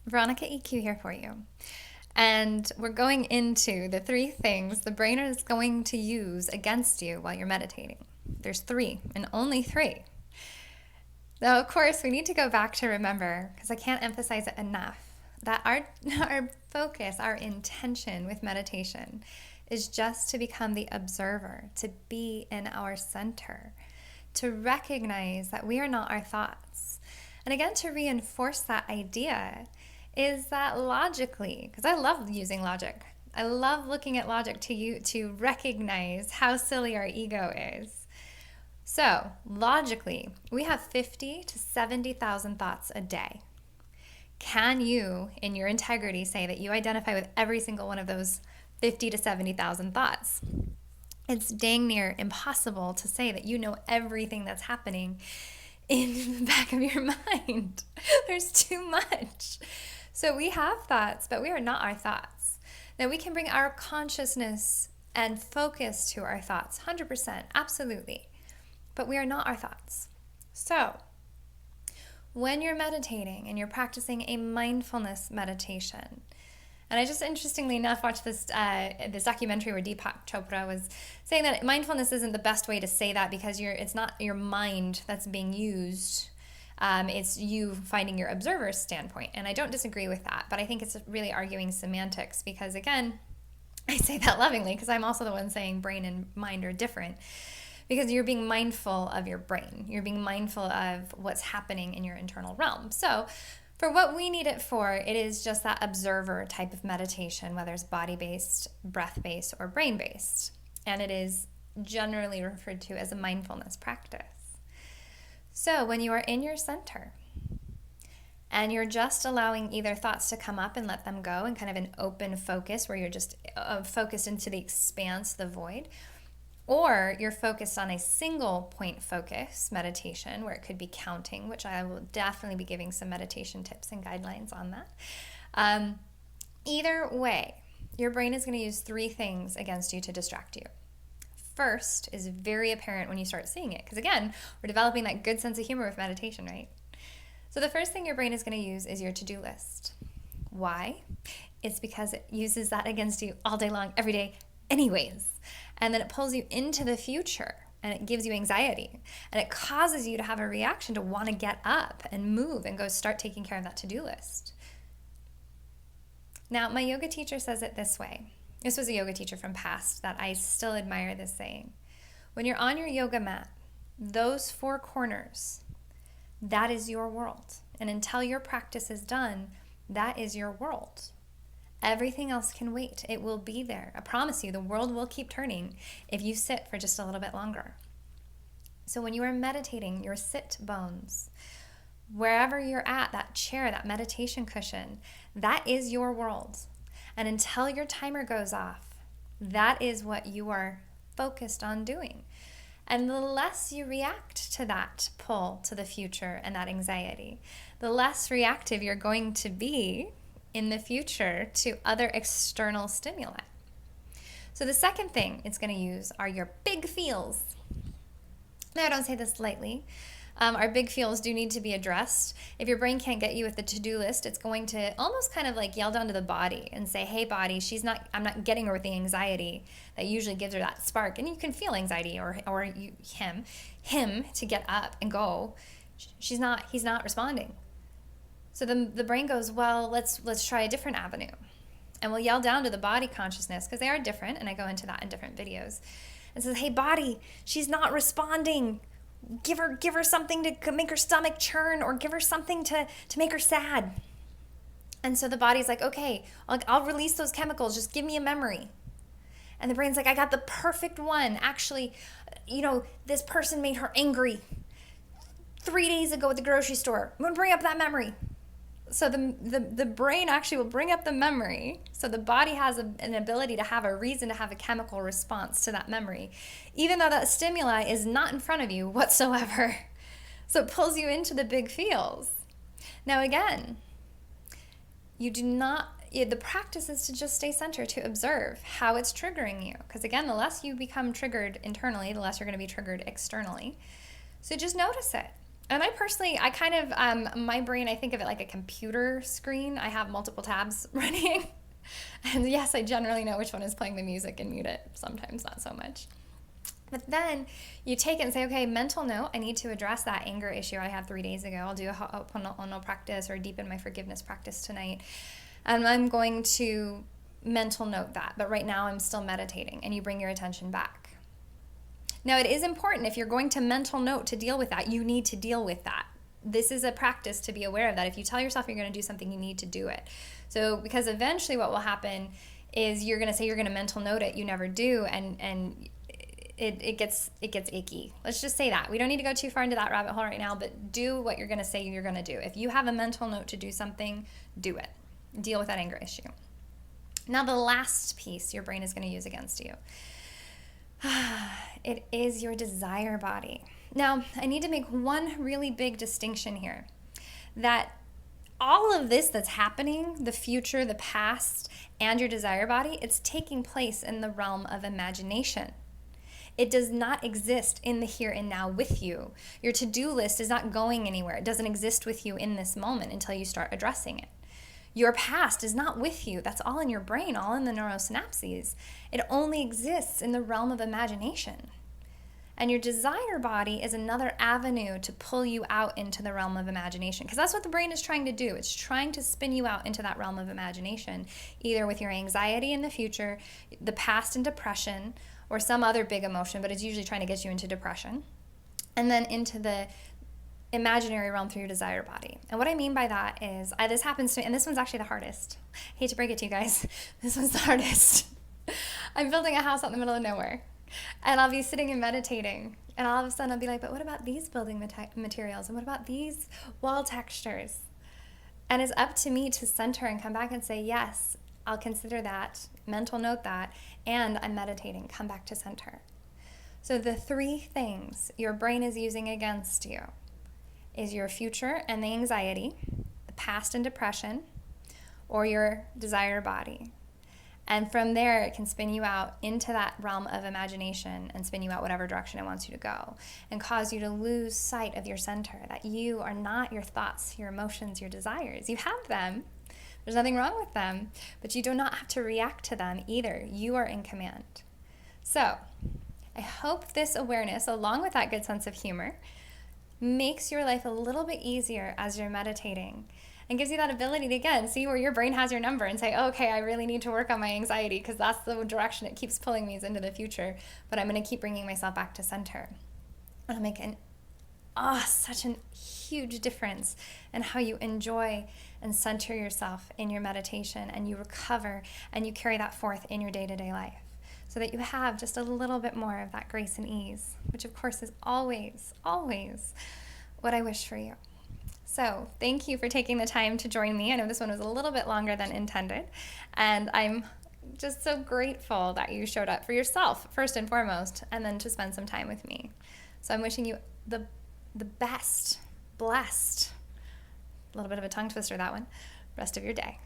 Veronica EQ here for you. And we're going into the 3 things the brain is going to use against you while you're meditating. There's 3, and only 3. Now, of course, we need to go back to remember, because I can't emphasize it enough, that our focus, our intention with meditation is just to become the observer, to be in our center, to recognize that we are not our thoughts. And again, to reinforce that idea is that logically, because I love using logic, I love looking at logic to recognize how silly our ego is. So, logically, we have 50 to 70,000 thoughts a day. Can you, in your integrity, say that you identify with every single one of those 50 to 70,000 thoughts? It's dang near impossible to say that you know everything that's happening in the back of your mind. There's too much. So we have thoughts, but we are not our thoughts. Now we can bring our consciousness and focus to our thoughts, 100%, absolutely. But we are not our thoughts. So when you're meditating and you're practicing a mindfulness meditation, and I just interestingly enough watched this documentary where Deepak Chopra was saying that mindfulness isn't the best way to say that because it's not your mind that's being used. It's you finding your observer's standpoint. And I don't disagree with that, but I think it's really arguing semantics because, again, I say that lovingly because I'm also the one saying brain and mind are different because you're being mindful of your brain. You're being mindful of what's happening in your internal realm. So for what we need it for, it is just that observer type of meditation, whether it's body-based, breath-based, or brain-based. And it is generally referred to as a mindfulness practice. So when you are in your center and you're just allowing either thoughts to come up and let them go in kind of an open focus where you're just focused into the expanse, the void, or you're focused on a single point focus meditation where it could be counting, which I will definitely be giving some meditation tips and guidelines on that. Either way, your brain is going to use 3 things against you to distract you. First is very apparent when you start seeing it. Because again, we're developing that good sense of humor with meditation, right? So the first thing your brain is going to use is your to-do list. Why? It's because it uses that against you all day long, every day, anyways. And then it pulls you into the future and it gives you anxiety. And it causes you to have a reaction to want to get up and move and go start taking care of that to-do list. Now, my yoga teacher says it this way. This was a yoga teacher from past that I still admire this saying. When you're on your yoga mat, those 4 corners, that is your world. And until your practice is done, that is your world. Everything else can wait. It will be there. I promise you, the world will keep turning if you sit for just a little bit longer. So when you are meditating, your sit bones, wherever you're at, that chair, that meditation cushion, that is your world. And until your timer goes off, that is what you are focused on doing. And the less you react to that pull to the future and that anxiety, the less reactive you're going to be in the future to other external stimuli. So the second thing it's going to use are your big feels. Now, I don't say this lightly. Our big feels do need to be addressed. If your brain can't get you with the to-do list, it's going to almost kind of like yell down to the body and say, hey, body, I'm not getting her with the anxiety that usually gives her that spark. And you can feel anxiety or him to get up and go. He's not responding. So the brain goes, well, let's try a different avenue. And we'll yell down to the body consciousness because they are different. And I go into that in different videos. And says, hey, body, she's not responding. Give her something to make her stomach churn or give her something to make her sad. And so the body's like, okay, I'll release those chemicals. Just give me a memory. And the brain's like, I got the perfect one. Actually, this person made her angry 3 days ago at the grocery store. I'm going to bring up that memory. So the brain actually will bring up the memory. So the body has an ability to have a reason to have a chemical response to that memory, even though that stimuli is not in front of you whatsoever. So it pulls you into the big feels. Now again, the practice is to just stay centered, to observe how it's triggering you. Because again, the less you become triggered internally, the less you're going to be triggered externally. So just notice it. And I kind of, my brain, I think of it like a computer screen. I have multiple tabs running. And yes, I generally know which one is playing the music and mute it. Sometimes not so much. But then you take it and say, okay, mental note, I need to address that anger issue I had 3 days ago. I'll do a Ho'oponopono practice or deepen my forgiveness practice tonight. And I'm going to mental note that. But right now I'm still meditating, and you bring your attention back. Now, it is important, if you're going to mental note to deal with that, you need to deal with that. This is a practice to be aware of that. If you tell yourself you're going to do something, you need to do it. So, because eventually what will happen is you're going to say you're going to mental note it, you never do, and it gets icky. Let's just say that. We don't need to go too far into that rabbit hole right now, but do what you're going to say you're going to do. If you have a mental note to do something, do it. Deal with that anger issue. Now, the last piece your brain is going to use against you. It is your desire body. Now, I need to make one really big distinction here, that all of this that's happening, the future, the past, and your desire body, it's taking place in the realm of imagination. It does not exist in the here and now with you. Your to-do list is not going anywhere. It doesn't exist with you in this moment until you start addressing it. Your past is not with you. That's all in your brain, all in the neurosynapses. It only exists in the realm of imagination. And your desire body is another avenue to pull you out into the realm of imagination, because that's what the brain is trying to do. It's trying to spin you out into that realm of imagination, either with your anxiety in the future, the past and depression, or some other big emotion, but it's usually trying to get you into depression, and then into the imaginary realm through your desire body. And what I mean by that is, this happens to me, and this one's actually the hardest. I hate to break it to you guys. This one's the hardest. I'm building a house out in the middle of nowhere, and I'll be sitting and meditating, and all of a sudden I'll be like, but what about these building materials? And what about these wall textures? And it's up to me to center and come back and say, yes, I'll consider that, mental note that, and I'm meditating. Come back to center. So the 3 things your brain is using against you is your future and the anxiety, the past and depression, or your desire body. And from there, it can spin you out into that realm of imagination and spin you out whatever direction it wants you to go, and cause you to lose sight of your center, that you are not your thoughts, your emotions, your desires. You have them. There's nothing wrong with them, but you do not have to react to them either. You are in command. So I hope this awareness, along with that good sense of humor, makes your life a little bit easier as you're meditating, and gives you that ability to, again, see where your brain has your number and say, okay, I really need to work on my anxiety, because that's the direction it keeps pulling me, is into the future, but I'm going to keep bringing myself back to center. And it'll make such a huge difference in how you enjoy and center yourself in your meditation, and you recover and you carry that forth in your day-to-day life, so that you have just a little bit more of that grace and ease, which of course is always, always what I wish for you. So thank you for taking the time to join me. I know this one was a little bit longer than intended, and I'm just so grateful that you showed up for yourself first and foremost, and then to spend some time with me. So I'm wishing you the best, blessed, a little bit of a tongue twister, that one, rest of your day.